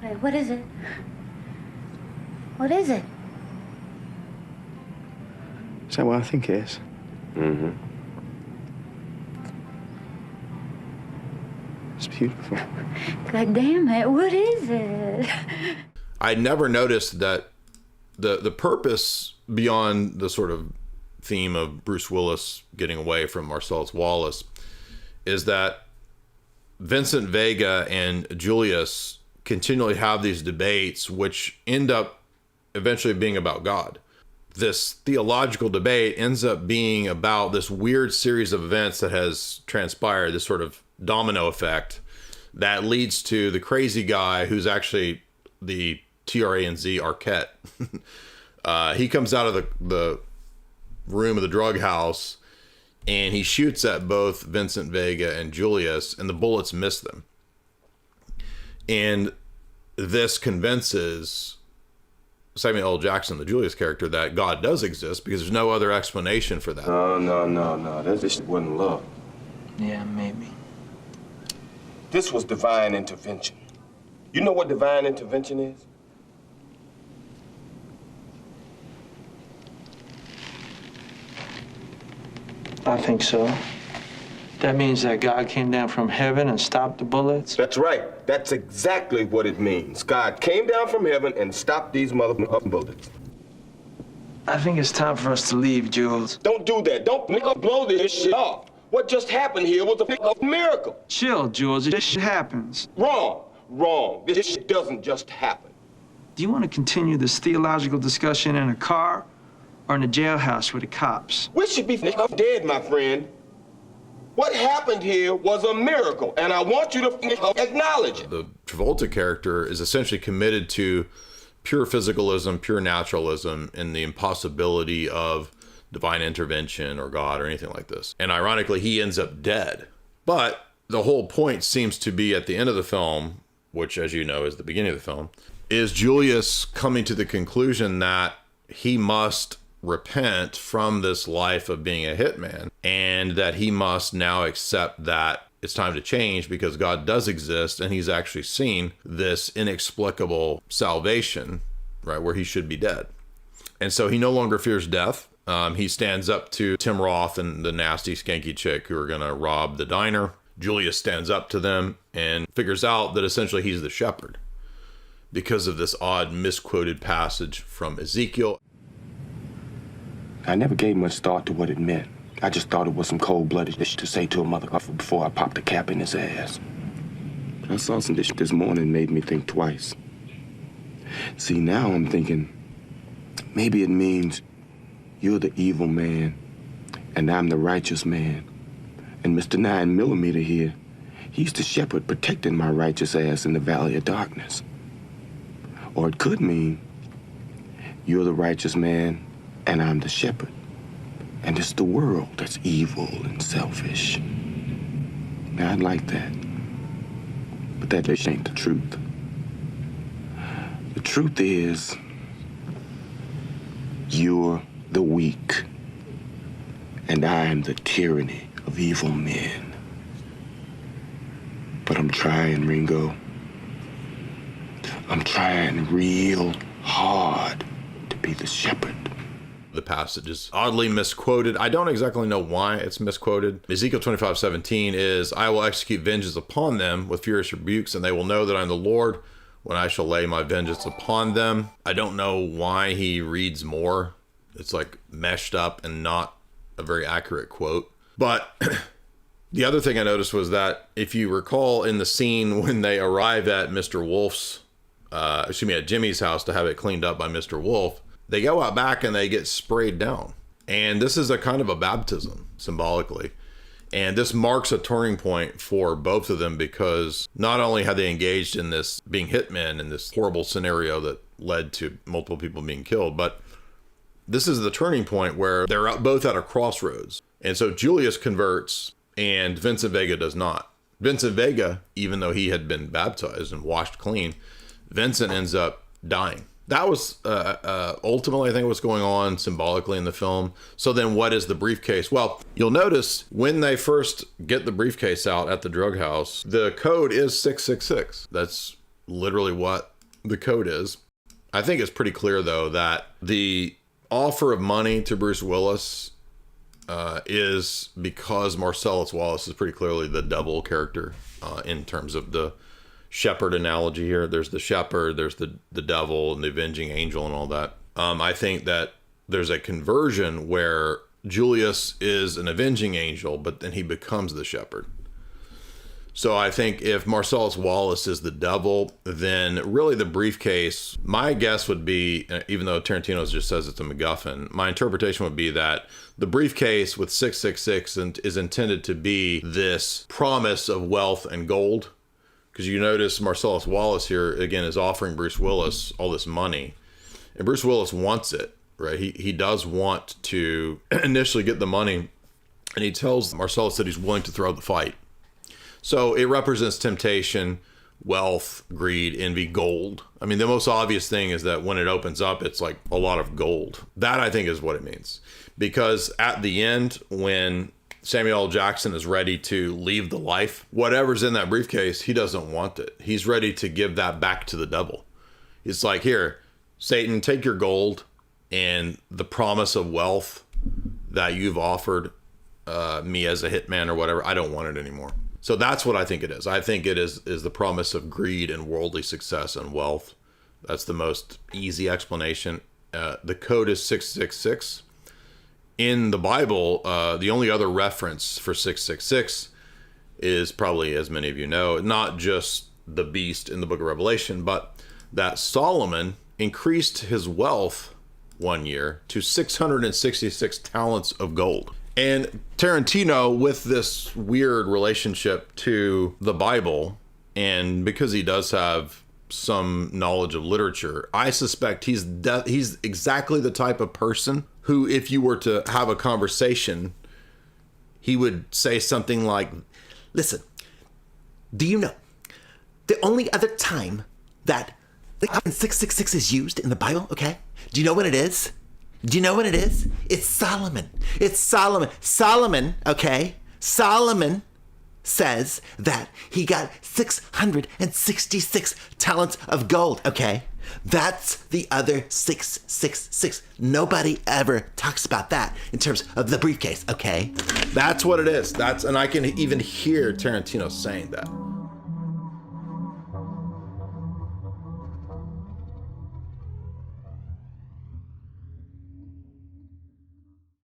Wait, what is it? What is it? Is that what I think it is? Mm-hmm. It's beautiful. God damn it, what is it? I never noticed that the purpose beyond the sort of theme of Bruce Willis getting away from Marsellus Wallace is that Vincent Vega and Julius continually have these debates which end up eventually being about God. This theological debate ends up being about this weird series of events that has transpired, this sort of domino effect that leads to the crazy guy who's actually the TRANZ Arquette. He comes out of the room of the drug house and he shoots at both Vincent Vega and Julius, and the bullets miss them. And this convinces Samuel L. Jackson, the Julius character, that God does exist because there's no other explanation for that. No. This wasn't love. Yeah, maybe. This was divine intervention. You know what divine intervention is? I think so. That means that God came down from heaven and stopped the bullets? That's right. That's exactly what it means. God came down from heaven and stopped these motherfucking bullets. I think it's time for us to leave, Jules. Don't do that. Don't blow this shit off. What just happened here was a miracle. Chill, Jules. This shit happens. Wrong. This shit doesn't just happen. Do you want to continue this theological discussion in a car or in a jailhouse with the cops? We should be dead, my friend. What happened here was a miracle, and I want you to acknowledge it. The Travolta character is essentially committed to pure physicalism, pure naturalism, and the impossibility of divine intervention or God or anything like this. And ironically, he ends up dead. But the whole point seems to be at the end of the film, which, as you know, is the beginning of the film, is Julius coming to the conclusion that he must repent from this life of being a hitman, and that he must now accept that it's time to change because God does exist, and he's actually seen this inexplicable salvation, right, where he should be dead. And so he no longer fears death. He stands up to Tim Roth and the nasty skanky chick who are going to rob the diner. Julius stands up to them and figures out that essentially he's the shepherd because of this odd misquoted passage from Ezekiel. I never gave much thought to what it meant. I just thought it was some cold-blooded shit to say to a motherfucker before I popped a cap in his ass. But I saw some shit this morning and made me think twice. See, now I'm thinking, maybe it means you're the evil man and I'm the righteous man. And Mr. 9mm here, he's the shepherd protecting my righteous ass in the valley of darkness. Or it could mean you're the righteous man and I'm the shepherd. And it's the world that's evil and selfish. Now, I'd like that. But that just ain't the truth. The truth is, you're the weak. And I'm the tyranny of evil men. But I'm trying, Ringo. I'm trying real hard to be the shepherd. The passage is oddly misquoted. I don't exactly know why it's misquoted. Ezekiel 25:17 is, I will execute vengeance upon them with furious rebukes, and they will know that I'm the Lord when I shall lay my vengeance upon them. I don't know why he reads more. It's like meshed up and not a very accurate quote. But the other thing I noticed was that if you recall in the scene when they arrive at Mr. Wolf's, at Jimmy's house to have it cleaned up by Mr. Wolf, they go out back and they get sprayed down. And this is a kind of a baptism, symbolically. And this marks a turning point for both of them because not only have they engaged in this being hitmen in this horrible scenario that led to multiple people being killed, but this is the turning point where they're both at a crossroads. And so Julius converts and Vincent Vega does not. Vincent Vega, even though he had been baptized and washed clean, Vincent ends up dying. That was ultimately, I think, what's going on symbolically in the film. So then what is the briefcase? Well, you'll notice when they first get the briefcase out at the drug house, the code is 666. That's literally what the code is. I think it's pretty clear, though, that the offer of money to Bruce Willis is because Marsellus Wallace is pretty clearly the devil character in terms of the shepherd analogy here. There's the shepherd, there's the devil and the avenging angel and all that. I think that there's a conversion where Julius is an avenging angel, but then he becomes the shepherd. So I think if Marsellus Wallace is the devil, then really the briefcase, my guess would be, even though Tarantino just says it's a MacGuffin, my interpretation would be that the briefcase with 666 is intended to be this promise of wealth and gold. Because you notice Marsellus Wallace here, again, is offering Bruce Willis all this money. And Bruce Willis wants it, right? He does want to initially get the money. And he tells Marsellus that he's willing to throw the fight. So it represents temptation, wealth, greed, envy, gold. I mean, the most obvious thing is that when it opens up, it's like a lot of gold. That, I think, is what it means. Because at the end, when Samuel L. Jackson is ready to leave the life, whatever's in that briefcase, he doesn't want it. He's ready to give that back to the devil. It's like, here, Satan, take your gold and the promise of wealth that you've offered me as a hitman or whatever. I don't want it anymore. So that's what I think it is. I think it is the promise of greed and worldly success and wealth. That's the most easy explanation. The code is 666. In the Bible, the only other reference for 666 is probably, as many of you know, not just the beast in the book of Revelation, but that Solomon increased his wealth one year to 666 talents of gold. And Tarantino, with this weird relationship to the Bible, and because he does have some knowledge of literature, I suspect he's exactly the type of person who, if you were to have a conversation, he would say something like, listen, do you know the only other time that the 666 is used in the Bible, okay? Do you know when it is? Do you know when it is? It's Solomon. It's Solomon. Solomon, okay? Solomon says that he got 666 talents of gold, okay? That's the other 666. Nobody ever talks about that in terms of the briefcase, okay? that's what it is. And I can even hear Tarantino saying that.